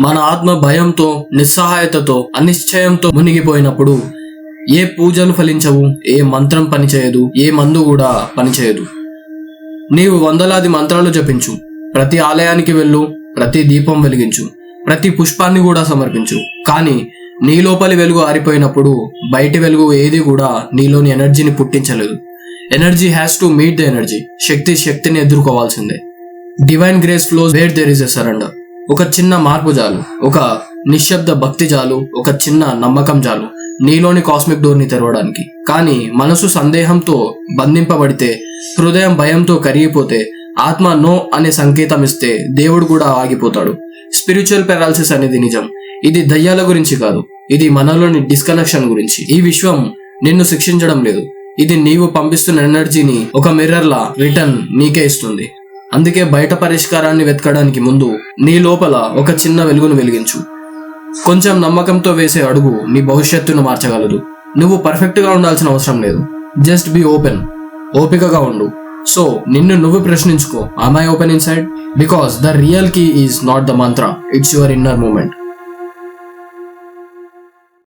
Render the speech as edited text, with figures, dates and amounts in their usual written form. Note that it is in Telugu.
మన ఆత్మ భయంతో, నిస్సహాయతతో, అనిశ్చయంతో మునిగిపోయినప్పుడు ఏ పూజలు ఫలించవు, ఏ మంత్రం పనిచేయదు, ఏ మందు కూడా పనిచేయదు. నీవు వందలాది మంత్రాలు జపించు, ప్రతి ఆలయానికి వెళ్ళు, ప్రతి దీపం వెలిగించు, ప్రతి పుష్పాన్ని కూడా సమర్పించు. కానీ నీ లోపలి వెలుగు ఆరిపోయినప్పుడు బయటి వెలుగు ఏది కూడా నీలోని ఎనర్జీని పుట్టించలేదు. Energy has to meet the energy. శక్తి శక్తిని ఎదుర్కోవాల్సిందే. Divine grace flows where there is a surrender. ఒక చిన్న మార్పు చాలు, ఒక నిశ్శబ్ద భక్తి చాలు, ఒక చిన్న నమ్మకం చాలు నీలోని కాస్మిక్ డోర్ ని తెరవడానికి. కానీ మనసు సందేహంతో బంధింపబడితే, హృదయం భయంతో కరిగిపోతే, ఆత్మ నో అనే సంకేతం ఇస్తే దేవుడు కూడా ఆగిపోతాడు. స్పిరిచువల్ పెరాలసిస్ అనేది నిజం. ఇది దయ్యాల గురించి కాదు, ఇది మనలోని డిస్కనెక్షన్ గురించి. ఈ విశ్వం నిన్ను శిక్షించడం లేదు, ఇది నీవు పంపిస్తున్న ఎనర్జీని ఒక మిర్రర్ లా రిటర్న్ నీకే ఇస్తుంది. అందుకే బయట పరిష్కారాన్ని వెతకడానికి ముందు నీ లోపల ఒక చిన్న వెలుగును వెలిగించు. కొంచెం నమ్మకంతో వేసే అడుగు నీ భవిష్యత్తును మార్చగలదు. నువ్వు పర్ఫెక్ట్ గా ఉండాల్సిన అవసరం లేదు. Just be open. ఓపికగా ఉండు. సో నిన్ను నువ్వు ప్రశ్నించుకో, am I open inside? Because the real key is not the mantra, it's your inner movement.